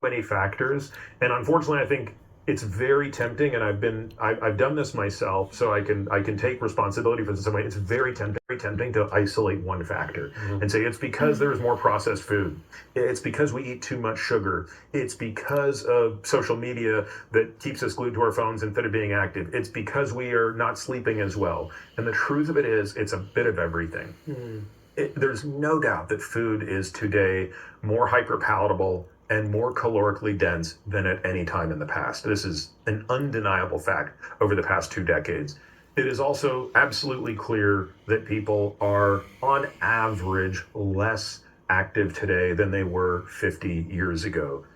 many factors, and unfortunately, I think it's very tempting, and I've done this myself, so I can take responsibility for this in a way. It's very tempting to isolate one factor and say it's because there's more processed food, it's because we eat too much sugar, it's because of social media that keeps us glued to our phones instead of being active, it's because we are not sleeping as well. And the truth of it is, it's a bit of everything. There's no doubt that food is today more hyperpalatable and more calorically dense than at any time in the past. This is an undeniable fact over the past 2 decades. It is also absolutely clear that people are, on average, less active today than they were 50 years ago.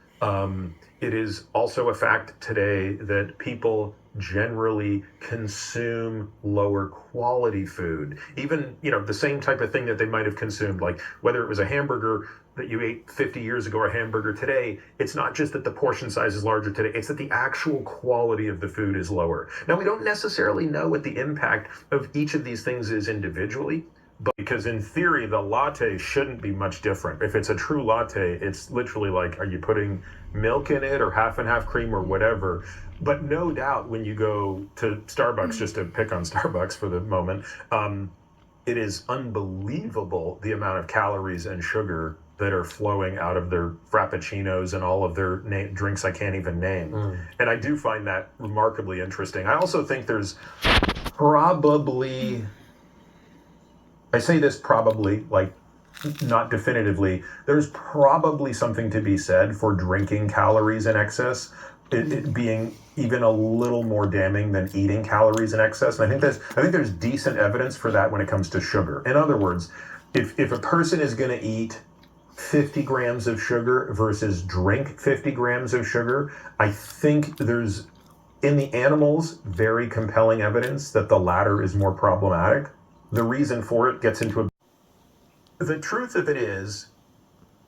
It is also a fact today that people generally consume lower quality food. Even, the same type of thing that they might have consumed, like whether it was a hamburger that you ate 50 years ago or a hamburger today, it's not just that the portion size is larger today, it's that the actual quality of the food is lower. Now, we don't necessarily know what the impact of each of these things is individually, but because in theory, the latte shouldn't be much different. If it's a true latte, it's literally like, are you putting milk in it or half and half cream or whatever? But no doubt when you go to Starbucks, just to pick on Starbucks for the moment, it is unbelievable the amount of calories and sugar that are flowing out of their frappuccinos and all of their drinks I can't even name. And I do find that remarkably interesting. I also think there's probably, I say this probably, like not definitively, there's probably something to be said for drinking calories in excess, it being even a little more damning than eating calories in excess. And I think there's decent evidence for that when it comes to sugar. In other words, if a person is going to eat 50 grams of sugar versus drink 50 grams of sugar, I think there's, in the animals, very compelling evidence that the latter is more problematic. The reason for it gets into the truth of it is,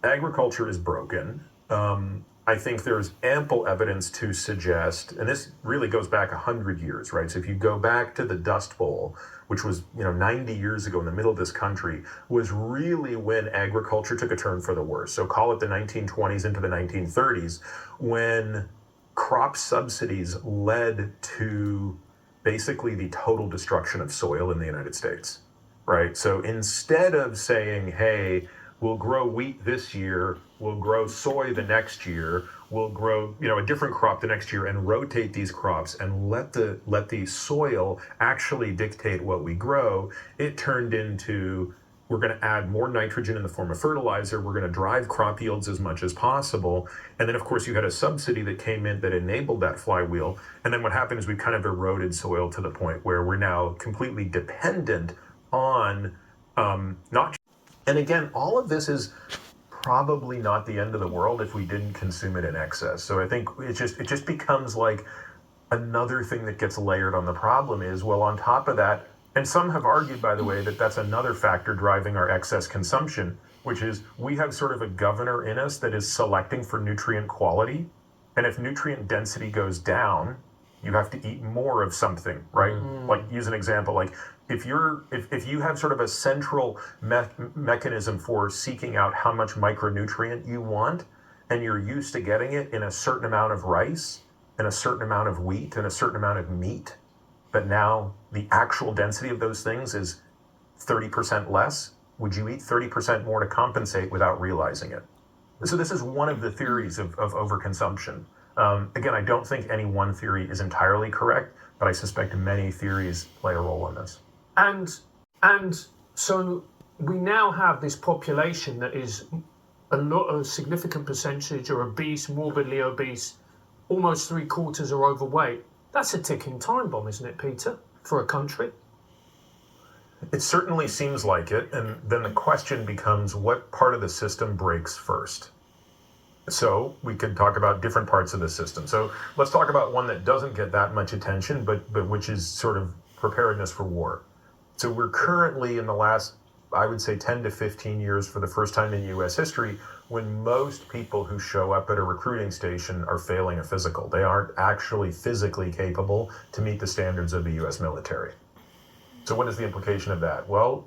agriculture is broken. I think there's ample evidence to suggest, and this really goes back 100 years, right? So if you go back to the Dust Bowl, which was 90 years ago in the middle of this country, was really when agriculture took a turn for the worse. So call it the 1920s into the 1930s, when crop subsidies led to basically the total destruction of soil in the United States, right? So instead of saying, hey, we'll grow wheat this year, we'll grow soy the next year, we'll grow a different crop the next year and rotate these crops and let the soil actually dictate what we grow, it turned into, we're going to add more nitrogen in the form of fertilizer, we're going to drive crop yields as much as possible. And then of course you had a subsidy that came in that enabled that flywheel. And then what happened is we kind of eroded soil to the point where we're now completely dependent on not. And again, all of this is probably not the end of the world if we didn't consume it in excess. So I think it just becomes like another thing that gets layered on the problem is, well, on top of that, and some have argued, by the way, that that's another factor driving our excess consumption, which is we have sort of a governor in us that is selecting for nutrient quality. And if nutrient density goes down, you have to eat more of something, right? Like, use an example, like if you have sort of a central mechanism for seeking out how much micronutrient you want, and you're used to getting it in a certain amount of rice, and a certain amount of wheat, and a certain amount of meat, but now the actual density of those things is 30% less, would you eat 30% more to compensate without realizing it? So this is one of the theories of overconsumption. Again, I don't think any one theory is entirely correct, but I suspect many theories play a role in this. And so we now have this population that is a significant percentage are obese, morbidly obese, almost 3/4 are overweight. That's a ticking time bomb, isn't it, Peter, for a country? It certainly seems like it, and then the question becomes, what part of the system breaks first? So we could talk about different parts of the system. So let's talk about one that doesn't get that much attention, but which is sort of preparedness for war. So we're currently in the last, I would say, 10 to 15 years, for the first time in U.S. history, when most people who show up at a recruiting station are failing a physical. They aren't actually physically capable to meet the standards of the U.S. military. So what is the implication of that? Well,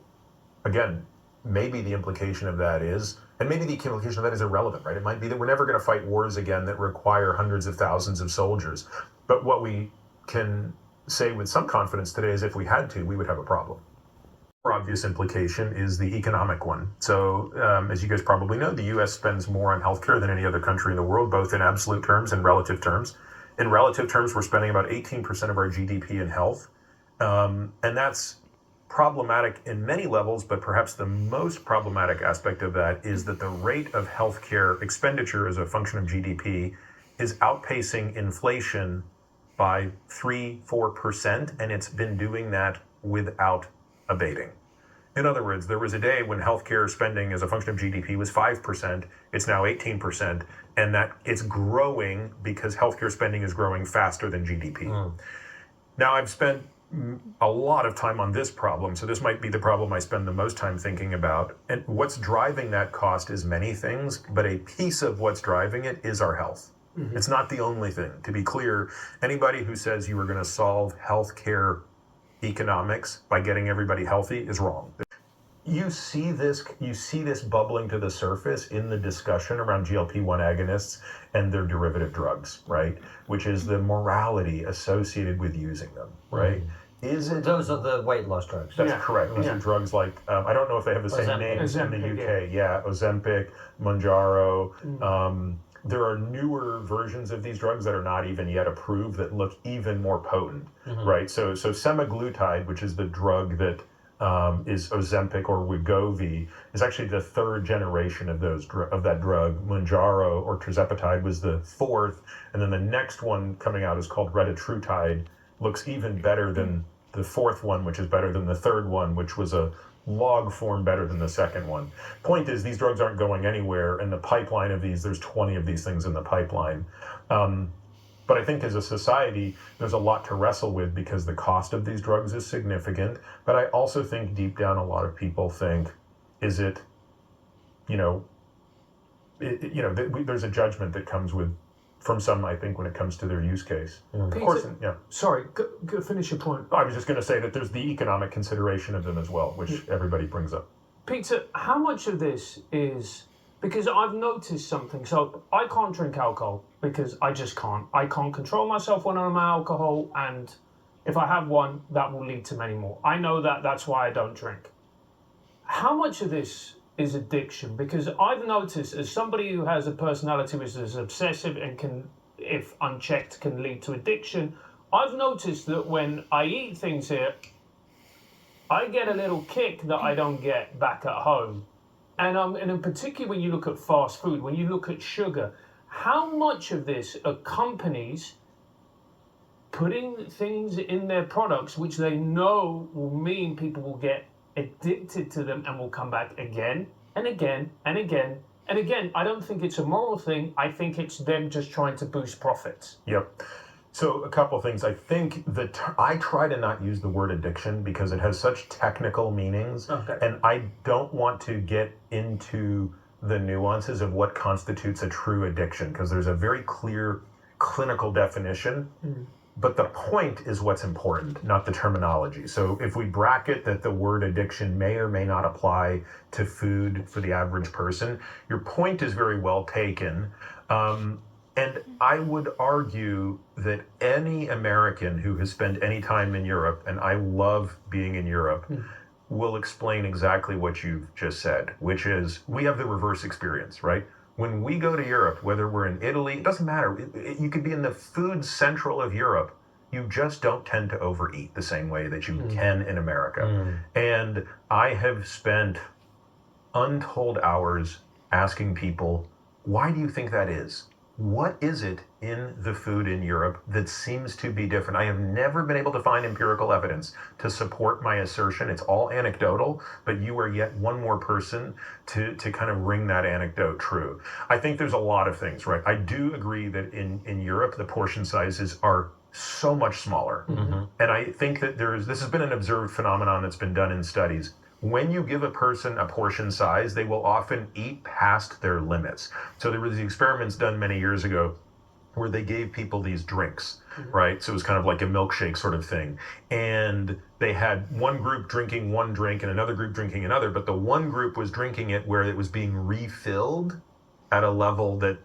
again, maybe the implication of that is, And maybe the implication of that is irrelevant, right? It might be that we're never going to fight wars again that require hundreds of thousands of soldiers. But what we can say with some confidence today is if we had to, we would have a problem. More obvious implication is the economic one. So, as you guys probably know, the U.S. spends more on healthcare than any other country in the world, both in absolute terms and relative terms. In relative terms, we're spending about 18% of our GDP in health. And that's problematic in many levels, but perhaps the most problematic aspect of that is that the rate of healthcare expenditure as a function of GDP is outpacing inflation by 3-4%, and it's been doing that without abating. In other words, there was a day when healthcare spending as a function of GDP was 5%, it's now 18%, and that it's growing because healthcare spending is growing faster than GDP. Now, I've spent a lot of time on this problem, so this might be the problem I spend the most time thinking about. And what's driving that cost is many things, but a piece of what's driving it is our health. It's not the only thing. To be clear, anybody who says you are going to solve healthcare economics by getting everybody healthy is wrong. You see this bubbling to the surface in the discussion around GLP-1 agonists and their derivative drugs, right? Which is the morality associated with using them, right? Is it Those are the weight loss drugs? That's correct. These are drugs like, I don't know if they have the same names in the Ozempic, UK. Yeah, Ozempic, Mounjaro. There are newer versions of these drugs that are not even yet approved that look even more potent, right? So semaglutide, which is the drug that is Ozempic or Wegovy, is actually the third generation of that drug. Mounjaro or tirzepatide was the fourth, and then the next one coming out is called retatrutide. Looks even better than the fourth one, which is better than the third one, which was a log form better than the second one. Point is, these drugs aren't going anywhere, and the pipeline of these, there's 20 of these things in the pipeline. But I think as a society, there's a lot to wrestle with because the cost of these drugs is significant. But I also think deep down, a lot of people think, is it, there's a judgment that comes from some, I think, when it comes to their use case. Of course, yeah. Sorry, go finish your point. I was just going to say that there's the economic consideration of them as well, which everybody brings up. Peter, how much of this is... Because I've noticed something. So I can't drink alcohol because I just can't. I can't control myself when I'm on alcohol, and if I have one, that will lead to many more. I know that. That's why I don't drink. How much of this is addiction? Because I've noticed, as somebody who has a personality which is obsessive and can, if unchecked, can lead to addiction, I've noticed that when I eat things here, I get a little kick that I don't get back at home. And in particular, when you look at fast food, when you look at sugar, how much of this are companies putting things in their products which they know will mean people will get addicted to them and will come back again and again and again and again? I don't think it's a moral thing. I think it's them just trying to boost profits. Yep. So a couple of things. I think that I try to not use the word addiction because it has such technical meanings. Okay. And I don't want to get into the nuances of what constitutes a true addiction because there's a very clear clinical definition. But the point is what's important, not the terminology. So if we bracket that the word addiction may or may not apply to food for the average person, your point is very well taken. And I would argue that any American who has spent any time in Europe, and I love being in Europe, will explain exactly what you've just said, which is we have the reverse experience, right? When we go to Europe, whether we're in Italy, it doesn't matter. You could be in the food central of Europe. You just don't tend to overeat the same way that you can in America. And I have spent untold hours asking people, why do you think that is? What is it in the food in Europe that seems to be different? I have never been able to find empirical evidence to support my assertion. It's all anecdotal, but you are yet one more person to kind of ring that anecdote true. I think there's a lot of things, right? I do agree that in Europe, the portion sizes are so much smaller. And I think that this has been an observed phenomenon that's been done in studies. When you give a person a portion size, they will often eat past their limits. So there was the experiments done many years ago where they gave people these drinks, right? So it was kind of like a milkshake sort of thing. And they had one group drinking one drink and another group drinking another, but the one group was drinking it where it was being refilled at a level that,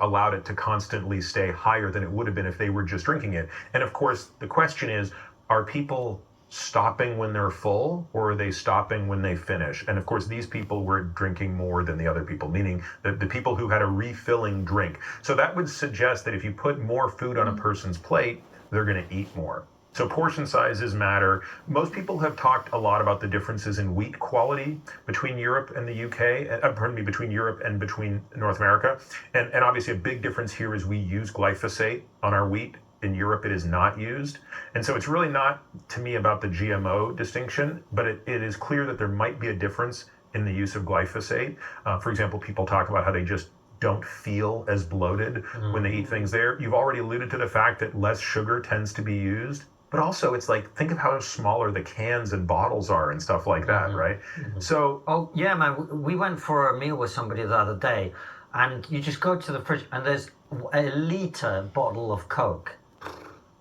allowed it to constantly stay higher than it would have been if they were just drinking it. And of course, the question is, are people stopping when they're full, or are they stopping when they finish? And of course, these people were drinking more than the other people, meaning the people who had a refilling drink. So that would suggest that if you put more food on a person's plate, they're going to eat more. So portion sizes matter. Most people have talked a lot about the differences in wheat quality between Europe and the UK, between Europe and between North America. And obviously a big difference here is we use glyphosate on our wheat. In Europe, it is not used. And so it's really not, to me, about the GMO distinction, but it is clear that there might be a difference in the use of glyphosate. For example, people talk about how they just don't feel as bloated when they eat things there. You've already alluded to the fact that less sugar tends to be used. But also, it's like, think of how smaller the cans and bottles are and stuff like that, right? So... Oh, yeah, man. We went for a meal with somebody the other day, and you just go to the fridge, and there's a litre bottle of Coke.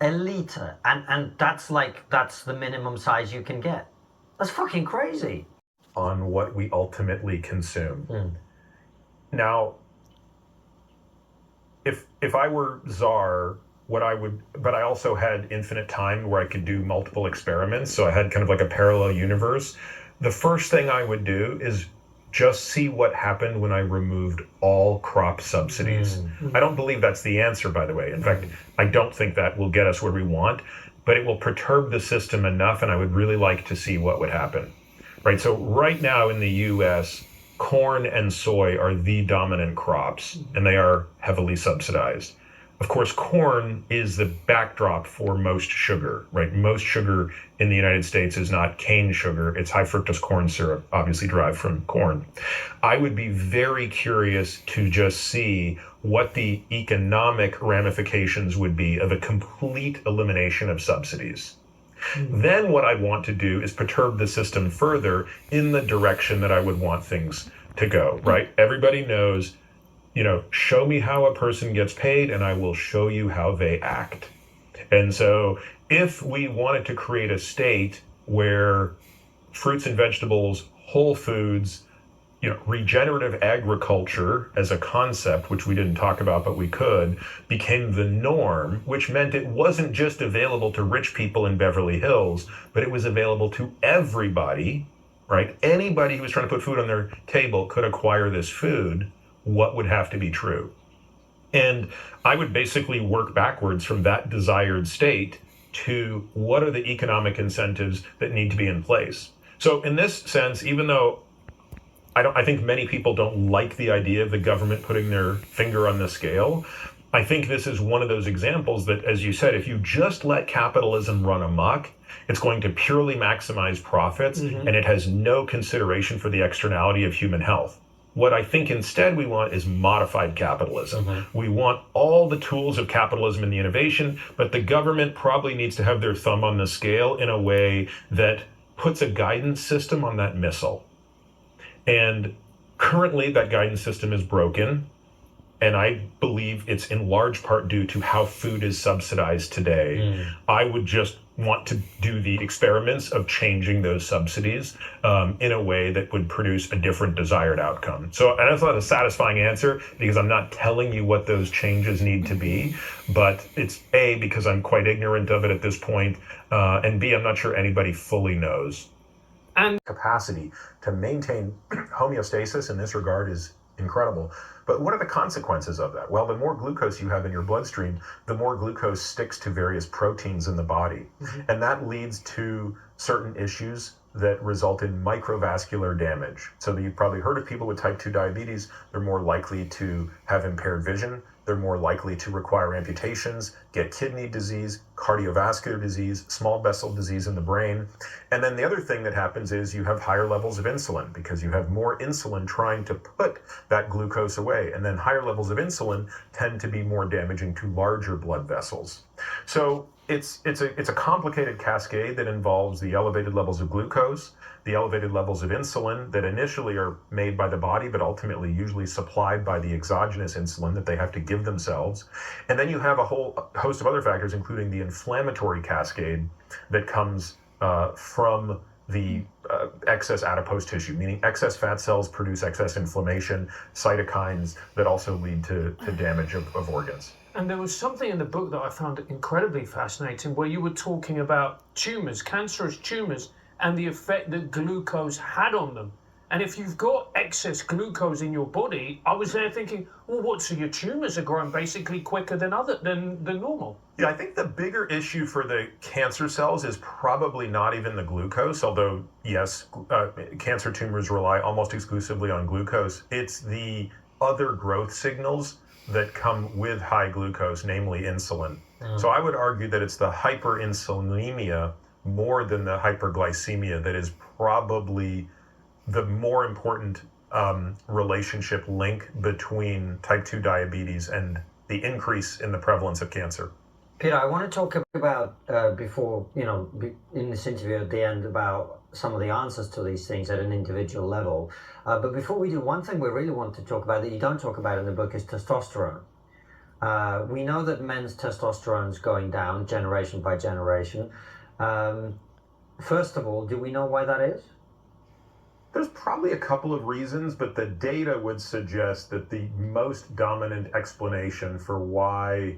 A litre. And that's the minimum size you can get. That's fucking crazy. On what we ultimately consume. Now, if I were czar... but I also had infinite time where I could do multiple experiments. So I had kind of like a parallel universe. The first thing I would do is just see what happened when I removed all crop subsidies. I don't believe that's the answer, by the way. In fact, I don't think that will get us where we want, but it will perturb the system enough, and I would really like to see what would happen. Right, so right now in the US, corn and soy are the dominant crops, and they are heavily subsidized. Of course, corn is the backdrop for most sugar, right? Most sugar in the United States is not cane sugar. It's high fructose corn syrup, obviously derived from corn. I would be very curious to just see what the economic ramifications would be of a complete elimination of subsidies. Then what I'd want to do is perturb the system further in the direction that I would want things to go, right? Everybody knows, show me how a person gets paid and I will show you how they act. And so if we wanted to create a state where fruits and vegetables, whole foods, regenerative agriculture as a concept, which we didn't talk about, but we could, became the norm, which meant it wasn't just available to rich people in Beverly Hills, but it was available to everybody, right? Anybody who was trying to put food on their table could acquire this food. What would have to be true? And I would basically work backwards from that desired state to what are the economic incentives that need to be in place. So in this sense, even though I think many people don't like the idea of the government putting their finger on the scale, I think this is one of those examples that, as you said, if you just let capitalism run amok, it's going to purely maximize profits, and it has no consideration for the externality of human health. What I think instead we want is modified capitalism. We want all the tools of capitalism in the innovation, but the government probably needs to have their thumb on the scale in a way that puts a guidance system on that missile. And currently that guidance system is broken. And I believe it's in large part due to how food is subsidized today. I would just want to do the experiments of changing those subsidies in a way that would produce a different desired outcome. So, and that's not a satisfying answer because I'm not telling you what those changes need to be, but it's A, because I'm quite ignorant of it at this point, and B, I'm not sure anybody fully knows. And capacity to maintain homeostasis in this regard is incredible. But what are the consequences of that? Well, the more glucose you have in your bloodstream, the more glucose sticks to various proteins in the body. And that leads to certain issues that result in microvascular damage. So you've probably heard of people with type 2 diabetes. They're more likely to have impaired vision. They're more likely to require amputations, get kidney disease, cardiovascular disease, small vessel disease in the brain. And then the other thing that happens is you have higher levels of insulin because you have more insulin trying to put that glucose away. And then higher levels of insulin tend to be more damaging to larger blood vessels. So it's a complicated cascade that involves the elevated levels of glucose, the elevated levels of insulin that initially are made by the body, but ultimately usually supplied by the exogenous insulin that they have to give themselves. And then you have a whole host of other factors, including the inflammatory cascade that comes from the excess adipose tissue, meaning excess fat cells produce excess inflammation, cytokines that also lead to damage of organs. And there was something in the book that I found incredibly fascinating where you were talking about tumours, cancerous tumours, and the effect that glucose had on them. And if you've got excess glucose in your body, I was there thinking, well, what? So your tumours are growing basically quicker than normal. Yeah, I think the bigger issue for the cancer cells is probably not even the glucose, although yes, cancer tumors rely almost exclusively on glucose. It's the other growth signals that come with high glucose, namely insulin. So I would argue that it's the hyperinsulinemia more than the hyperglycemia that is probably the more important relationship link between type 2 diabetes and the increase in the prevalence of cancer. Peter, I want to talk about, before, in this interview at the end, about some of the answers to these things at an individual level. But before we do, one thing we really want to talk about that you don't talk about in the book is testosterone. We know that men's testosterone is going down generation by generation. First of all, do we know why that is? There's probably a couple of reasons, but the data would suggest that the most dominant explanation for why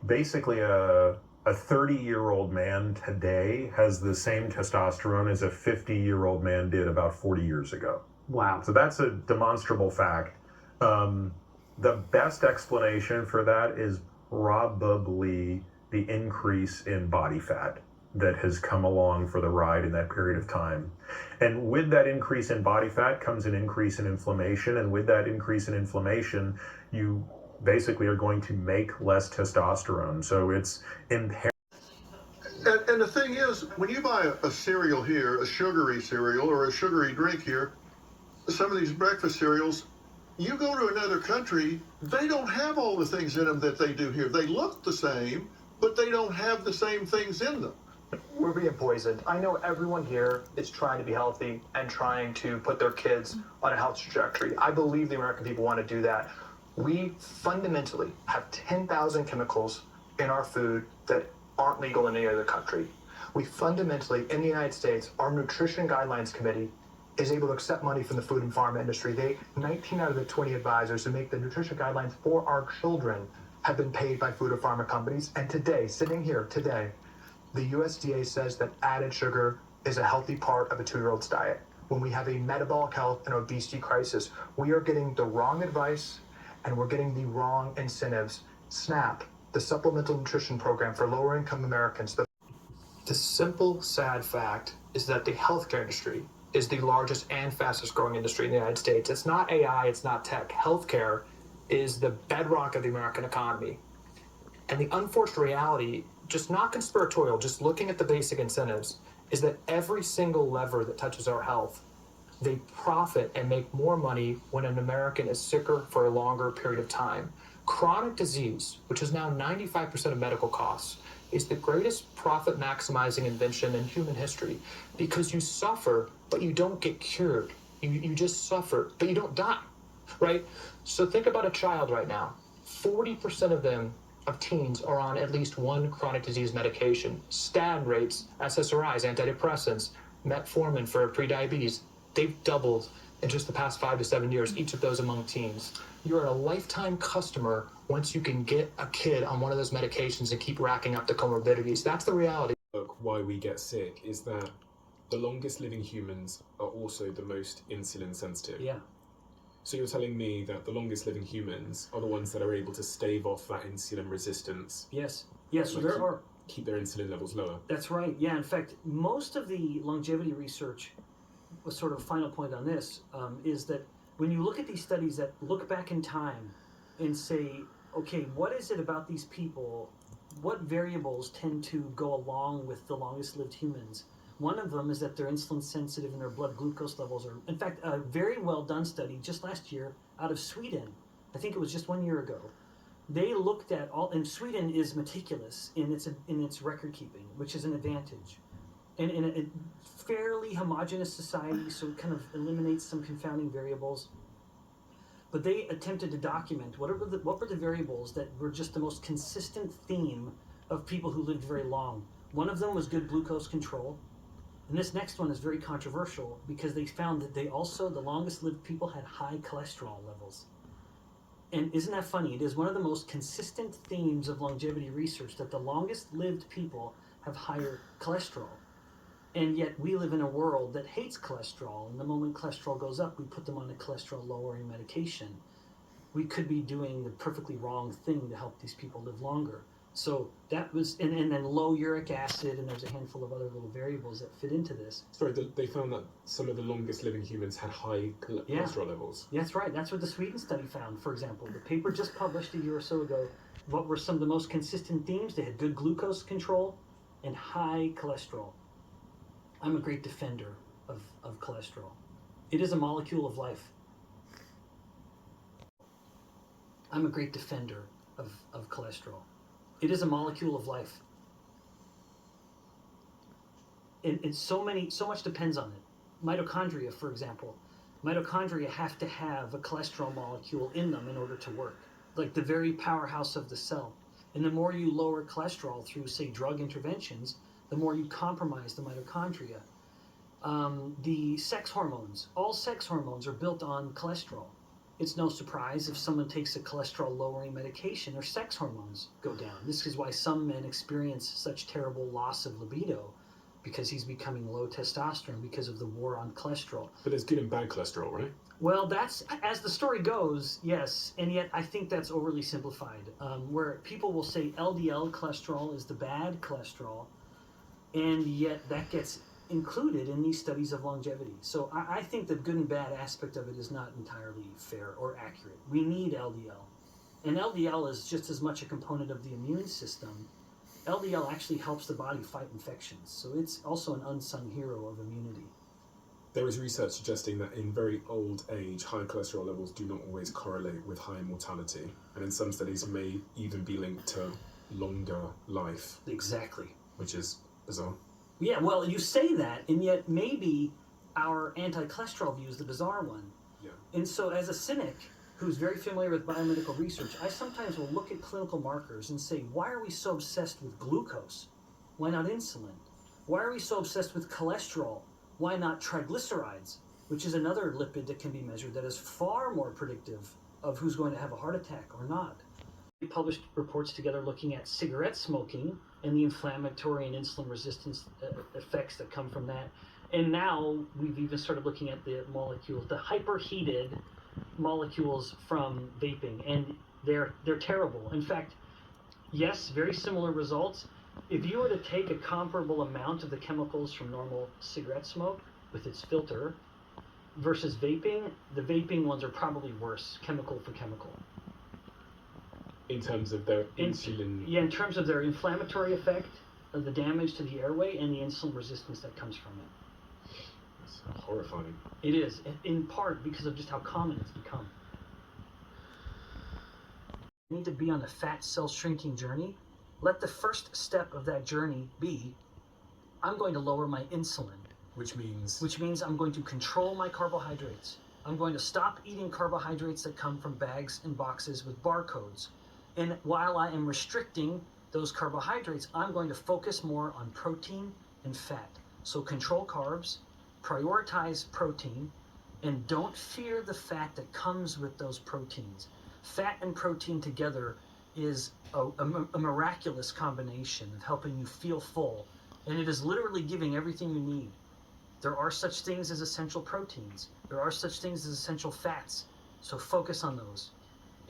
basically a 30-year-old man today has the same testosterone as a 50-year-old man did about 40 years ago. Wow. So that's a demonstrable fact. The best explanation for that is probably the increase in body fat that has come along for the ride in that period of time. And with that increase in body fat comes an increase in inflammation. And with that increase in inflammation, you basically are going to make less testosterone. So it's impaired. And the thing is, when you buy a cereal here, a sugary cereal or a sugary drink here, some of these breakfast cereals, you go to another country, they don't have all the things in them that they do here. They look the same, but they don't have the same things in them. We're being poisoned. I know everyone here is trying to be healthy and trying to put their kids on a health trajectory. I believe the American people want to do that. We fundamentally have 10,000 chemicals in our food that aren't legal in any other country. We fundamentally, in the United States, our Nutrition Guidelines Committee is able to accept money from the food and pharma industry. 19 out of the 20 advisors who make the nutrition guidelines for our children have been paid by food or pharma companies. And today, sitting here today, the USDA says that added sugar is a healthy part of a 2-year-old's diet. When we have a metabolic health and obesity crisis, we are getting the wrong advice and we're getting the wrong incentives. SNAP, the Supplemental Nutrition Program for lower-income Americans. The simple, sad fact is that the healthcare industry is the largest and fastest growing industry in the United States. It's not AI, it's not tech. Healthcare is the bedrock of the American economy. And the unfortunate reality, just not conspiratorial, just looking at the basic incentives, is that every single lever that touches our health, they profit and make more money when an American is sicker for a longer period of time. Chronic disease, which is now 95% of medical costs, is the greatest profit maximizing invention in human history because you suffer, but you don't get cured. You just suffer, but you don't die, right? So think about a child right now. 40% of them, of teens, are on at least one chronic disease medication. STAT rates, SSRIs, antidepressants, metformin for prediabetes, they've doubled in just the past 5 to 7 years, each of those among teens. You're a lifetime customer once you can get a kid on one of those medications and keep racking up the comorbidities. That's the reality. Look, why we get sick is that the longest living humans are also the most insulin sensitive. Yeah. So you're telling me that the longest living humans are the ones that are able to stave off that insulin resistance? Yes. Yes. So Like there are. keep their insulin levels lower. That's right. Yeah. In fact, most of the longevity research, a sort of final point on this, is that when you look at these studies that look back in time and say, okay, what is it about these people? What variables tend to go along with the longest lived humans? One of them is that they're insulin sensitive and their blood glucose levels are, in fact, a very well done study just last year out of Sweden. I think it was just 1 year ago. they looked at all, and Sweden is meticulous in its record keeping, which is an advantage, and in a fairly homogeneous society, so it kind of eliminates some confounding variables. But they attempted to document what were the variables that were just the most consistent theme of people who lived very long. One of them was good glucose control, and this next one is very controversial because they found that the longest lived people had high cholesterol levels. And isn't that funny? It is one of the most consistent themes of longevity research that the longest lived people have higher cholesterol. And yet we live in a world that hates cholesterol, and the moment cholesterol goes up, we put them on a cholesterol lowering medication. We could be doing the perfectly wrong thing to help these people live longer. So that was, and then low uric acid, and there's a handful of other little variables that fit into this. Sorry, they found that some of the longest living humans had high cholesterol levels. Yeah, that's right. That's what the Sweden study found, for example. The paper just published a year or so ago. What were some of the most consistent themes? They had good glucose control and high cholesterol. I'm a great defender of cholesterol. It is a molecule of life. I'm a great defender of cholesterol. It is a molecule of life. And so much depends on it. Mitochondria, for example. Mitochondria have to have a cholesterol molecule in them in order to work. Like the very powerhouse of the cell. And the more you lower cholesterol through, say, drug interventions, the more you compromise the mitochondria. The sex hormones, all sex hormones are built on cholesterol. It's no surprise if someone takes a cholesterol-lowering medication, their sex hormones go down. This is why some men experience such terrible loss of libido, because he's becoming low testosterone because of the war on cholesterol. But there's good and bad cholesterol, right? Well, that's, as the story goes, yes, and yet I think that's overly simplified, where people will say LDL cholesterol is the bad cholesterol, and yet that gets included in these studies of longevity. So I think the good and bad aspect of it is not entirely fair or accurate. We need LDL. And LDL is just as much a component of the immune system. LDL actually helps the body fight infections. So it's also an unsung hero of immunity. There is research suggesting that in very old age, high cholesterol levels do not always correlate with high mortality. And in some studies may even be linked to longer life. Exactly. Which is bizarre. Yeah, well, you say that, and yet maybe our anti-cholesterol view is the bizarre one. Yeah. And so as a cynic who's very familiar with biomedical research, I sometimes will look at clinical markers and say, why are we so obsessed with glucose? Why not insulin? Why are we so obsessed with cholesterol? Why not triglycerides, which is another lipid that can be measured that is far more predictive of who's going to have a heart attack or not? We published reports together looking at cigarette smoking and the inflammatory and insulin resistance effects that come from that. And now we've even started looking at the molecules, the hyperheated molecules from vaping, and they're terrible. In fact, yes, very similar results. If you were to take a comparable amount of the chemicals from normal cigarette smoke with its filter versus vaping, the vaping ones are probably worse, chemical for chemical. In terms of their insulin... Yeah, in terms of their inflammatory effect, of the damage to the airway, and the insulin resistance that comes from it. That's horrifying. It is, in part because of just how common it's become. You need to be on a fat cell shrinking journey. Let the first step of that journey be, I'm going to lower my insulin. Which means I'm going to control my carbohydrates. I'm going to stop eating carbohydrates that come from bags and boxes with barcodes. And while I am restricting those carbohydrates, I'm going to focus more on protein and fat. So control carbs, prioritize protein, and don't fear the fat that comes with those proteins. Fat and protein together is a miraculous combination of helping you feel full. And it is literally giving everything you need. There are such things as essential proteins. There are such things as essential fats. So focus on those.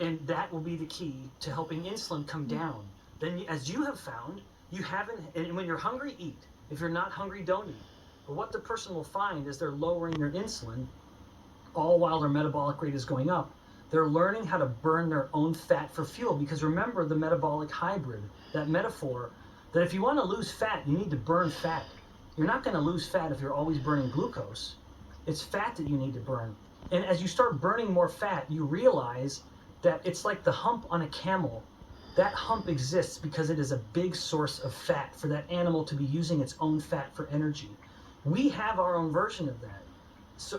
And that will be the key to helping insulin come down. Then, as you have found, you haven't, and when you're hungry, eat. If you're not hungry, don't eat. But what the person will find is they're lowering their insulin, all while their metabolic rate is going up. They're learning how to burn their own fat for fuel, because remember the metabolic hybrid, that metaphor, that if you want to lose fat, you need to burn fat. You're not going to lose fat if you're always burning glucose. It's fat that you need to burn. And as you start burning more fat, you realize that it's like the hump on a camel that hump exists because it is a big source of fat for that animal to be using its own fat for energy. We have our own version of that. So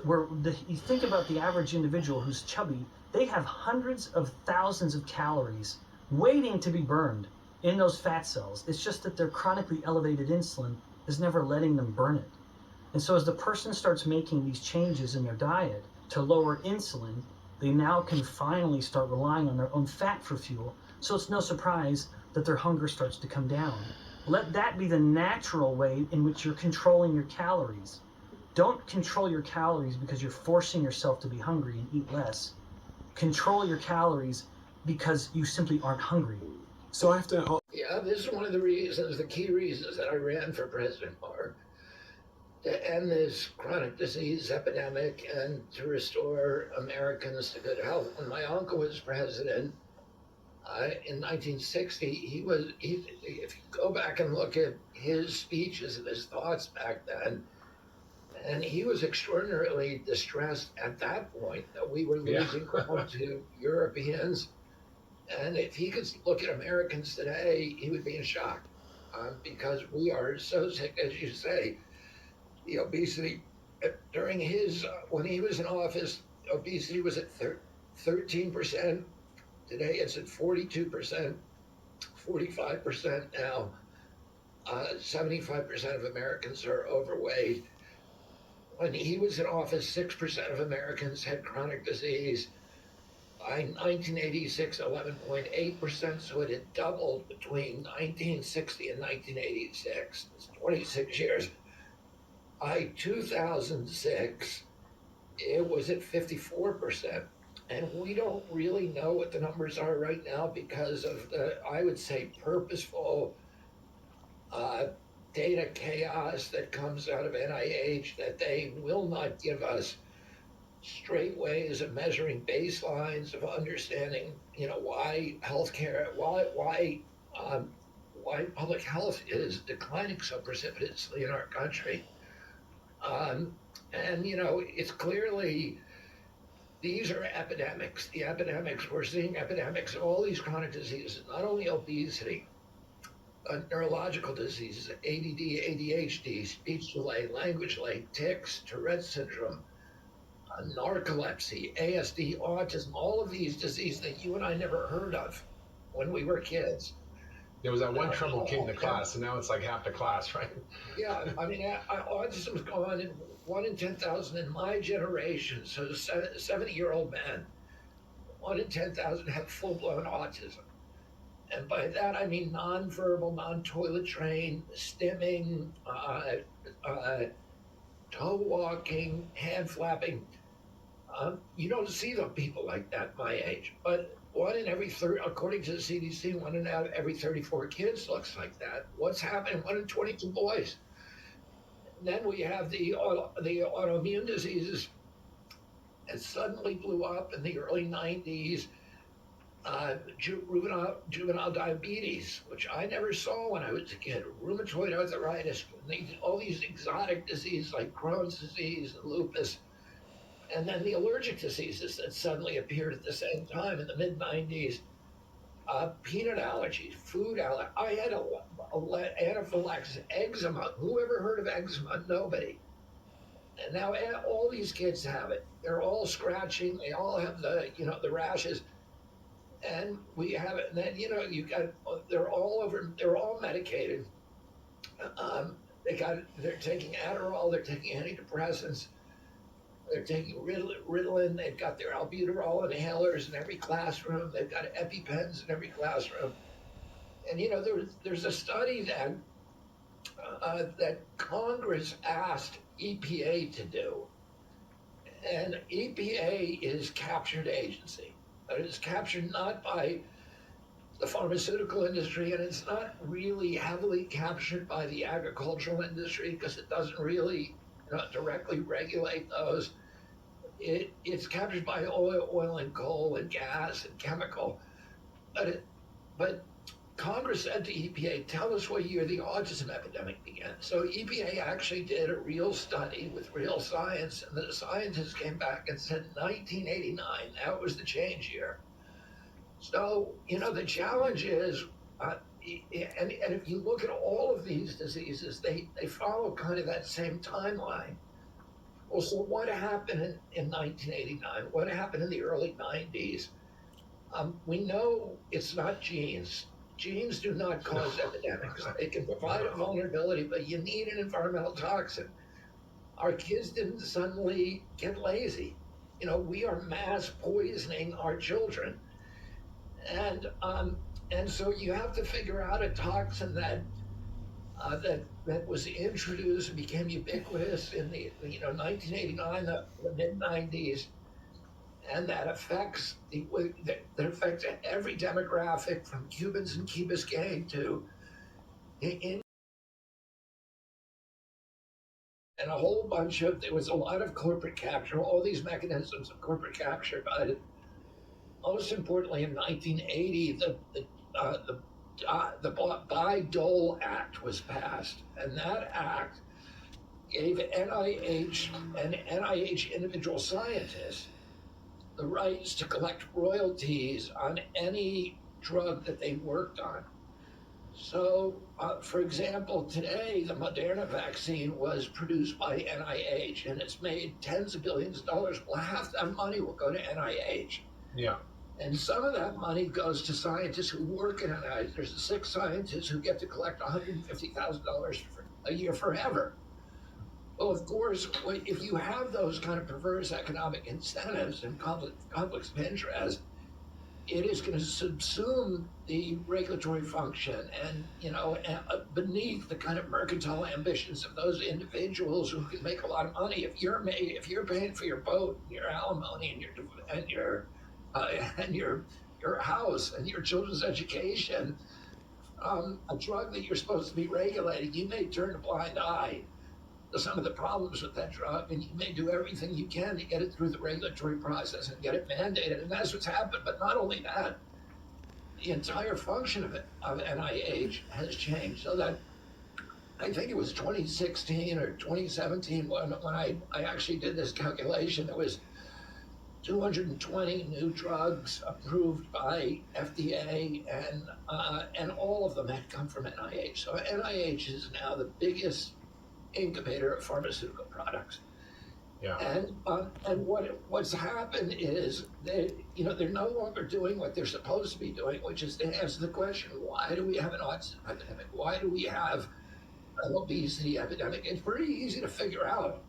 you think about the average individual who's chubby, they have hundreds of thousands of calories waiting to be burned in those fat cells. It's just that their chronically elevated insulin is never letting them burn it. And so as the person starts making these changes in their diet to lower insulin, they now can finally start relying on their own fat for fuel. So it's no surprise that their hunger starts to come down. Let that be the natural way in which you're controlling your calories. Don't control your calories because you're forcing yourself to be hungry and eat less. Control your calories because you simply aren't hungry. So I have to. Yeah, this is one of the reasons, the key reasons that I ran for president are to end this chronic disease epidemic and to restore Americans to good health. When my uncle was president in 1960, if you go back and look at his speeches and his thoughts back then, and he was extraordinarily distressed at that point that we were losing ground to Europeans. And if he could look at Americans today, he would be in shock because we are so sick, as you say. The obesity during when he was in office, obesity was at 13%. Today it's at 42%, 45% now. 75% of Americans are overweight. When he was in office, 6% of Americans had chronic disease. By 1986, 11.8%, so it had doubled between 1960 and 1986. It's 26 years. By 2006, it was at 54%. And we don't really know what the numbers are right now because of the, I would say, purposeful data chaos that comes out of NIH, that they will not give us straight ways of measuring baselines, of understanding, why healthcare, why public health is declining so precipitously in our country. And it's clearly, these are epidemics. The epidemics, we're seeing epidemics of all these chronic diseases, not only obesity, neurological diseases, ADD, ADHD, speech delay, language delay, tics, Tourette syndrome, narcolepsy, ASD, autism, all of these diseases that you and I never heard of when we were kids. There was that one troubled kid in the class, and now it's like half the class, right? Yeah, I mean, autism's gone in 1 in 10,000 in my generation. So 70-year-old men, 1 in 10,000 have full-blown autism. And by that, I mean non-verbal, non-toilet trained, stimming, toe walking, hand flapping. You don't see the people like that my age, but 1 in every 30, according to the CDC, 1 in every 34 kids looks like that. What's happening? 1 in 22 boys. And then we have the autoimmune diseases. It suddenly blew up in the early 90s. Juvenile diabetes, which I never saw when I was a kid. Rheumatoid arthritis, all these exotic diseases like Crohn's disease and lupus. And then the allergic diseases that suddenly appeared at the same time in the mid-90s. Peanut allergies, food allergies. I had anaphylaxis, eczema. Who ever heard of eczema? Nobody. And now all these kids have it. They're all scratching. They all have the rashes. And we have it. And then, they're all medicated. They're taking Adderall, they're taking antidepressants. They're taking Ritalin. They've got their albuterol inhalers in every classroom. They've got EpiPens in every classroom. And there's a study that Congress asked EPA to do, and EPA is captured agency. It is captured not by the pharmaceutical industry, and it's not really heavily captured by the agricultural industry because it doesn't really directly regulate those. It's captured by oil and coal and gas and chemical. But Congress said to EPA, tell us what year the autism epidemic began. So EPA actually did a real study with real science, and the scientists came back and said 1989, that was the change year. So, the challenge is, and if you look at all of these diseases, they follow kind of that same timeline. Well, so what happened in 1989? What happened in the early 90s? We know it's not genes. Genes do not cause epidemics. They can provide a vulnerability, but you need an environmental toxin. Our kids didn't suddenly get lazy. We are mass poisoning our children, and so you have to figure out a toxin that was introduced and became ubiquitous in the 1989, the mid 90s, and that affects every demographic from Cubans in Key Biscayne to in and a whole bunch of there was a lot of corporate capture, all these mechanisms of corporate capture, but most importantly in 1980 the Bayh-Dole Act was passed, and that act gave NIH and NIH individual scientists the rights to collect royalties on any drug that they worked on. So, for example, today the Moderna vaccine was produced by NIH and it's made tens of billions of dollars. Well, half that money will go to NIH. Yeah. And some of that money goes to scientists who work in NIH. There's 6 scientists who get to collect $150,000 a year forever. Well, of course, if you have those kind of perverse economic incentives and conflicts of interest, it is going to subsume the regulatory function and, beneath the kind of mercantile ambitions of those individuals who can make a lot of money. If you're paying for your boat, and your alimony, and your house and your children's education, a drug that you're supposed to be regulating, you may turn a blind eye to some of the problems with that drug, and you may do everything you can to get it through the regulatory process and get it mandated, and that's what's happened. But not only that, the entire function of NIH has changed, so that I think it was 2016 or 2017 when I actually did this calculation. There was 220 new drugs approved by FDA, and all of them had come from NIH. So NIH is now the biggest incubator of pharmaceutical products. Yeah. And what's happened is they're no longer doing what they're supposed to be doing, which is to answer the question, why do we have an autism epidemic? Why do we have an obesity epidemic? It's pretty easy to figure out.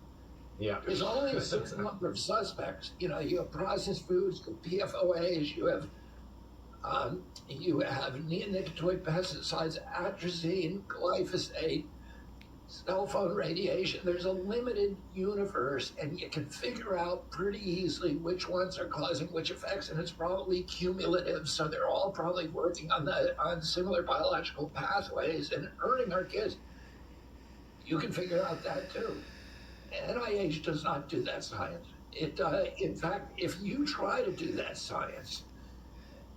Yeah. There's only a certain number of suspects. You have processed foods, PFOAs, you have neonicotinoid pesticides, atrazine, glyphosate, cell phone radiation. There's a limited universe, and you can figure out pretty easily which ones are causing which effects, and it's probably cumulative. So they're all probably working on similar biological pathways and hurting our kids. You can figure out that too. NIH does not do that science. In fact, if you try to do that science,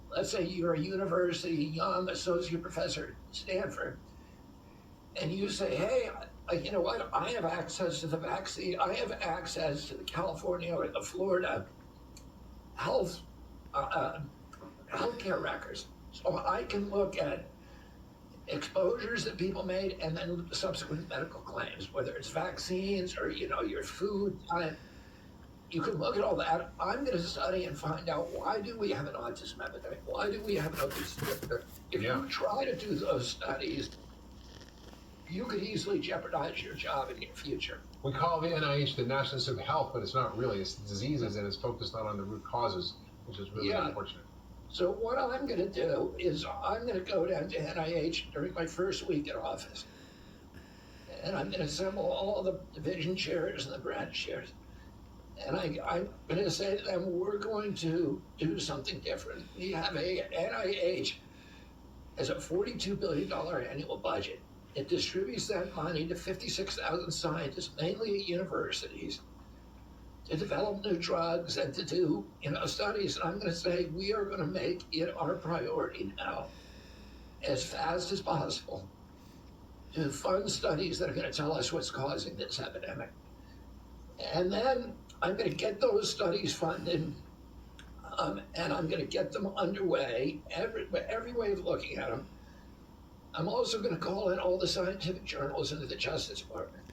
let's say you're a university young associate professor at Stanford, and you say, hey, you know what? I have access to the vaccine. I have access to the California or the Florida healthcare records. So I can look at exposures that people made and then subsequent medical claims, whether it's vaccines or, your food diet. You can look at all that. I'm going to study and find out, why do we have an autism epidemic? Why do we have an obesity epidemic? If you try to do those studies, you could easily jeopardize your job in your future. We call the NIH the National Institute of Health, but it's not really. It's diseases, and it's focused not on the root causes, which is really unfortunate. So what I'm going to do is I'm going to go down to NIH during my first week in office, and I'm going to assemble all the division chairs and the branch chairs, and I'm going to say to them, we're going to do something different. We have NIH has a $42 billion annual budget. It distributes that money to 56,000 scientists, mainly at universities, to develop new drugs and to do, studies. And I'm going to say, we are going to make it our priority now, as fast as possible, to fund studies that are going to tell us what's causing this epidemic. And then I'm going to get those studies funded. and I'm going to get them underway. Every way of looking at them. I'm also going to call in all the scientific journals into the Justice Department.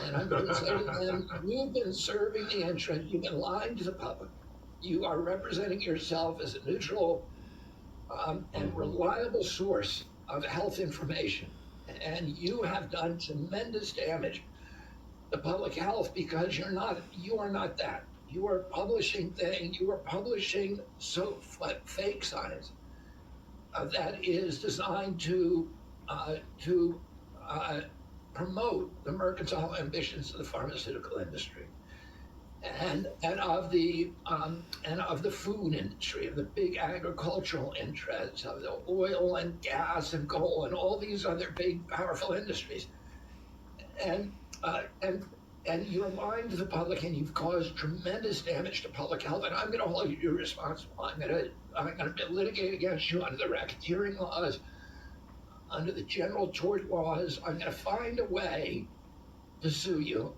And I'm going to say to them, you've been serving the interest, you've been lying to the public. You are representing yourself as a neutral and reliable source of health information. And you have done tremendous damage to public health because you are not that. You are publishing fake science that is designed to promote the mercantile ambitions of the pharmaceutical industry and of the food industry, of the big agricultural interests, of the oil and gas and coal and all these other big powerful industries, and you're lying to the public, and you've caused tremendous damage to public health. And I'm going to hold you responsible. I'm going to litigate against you under the racketeering laws, under the general tort laws. I'm going to find a way to sue you,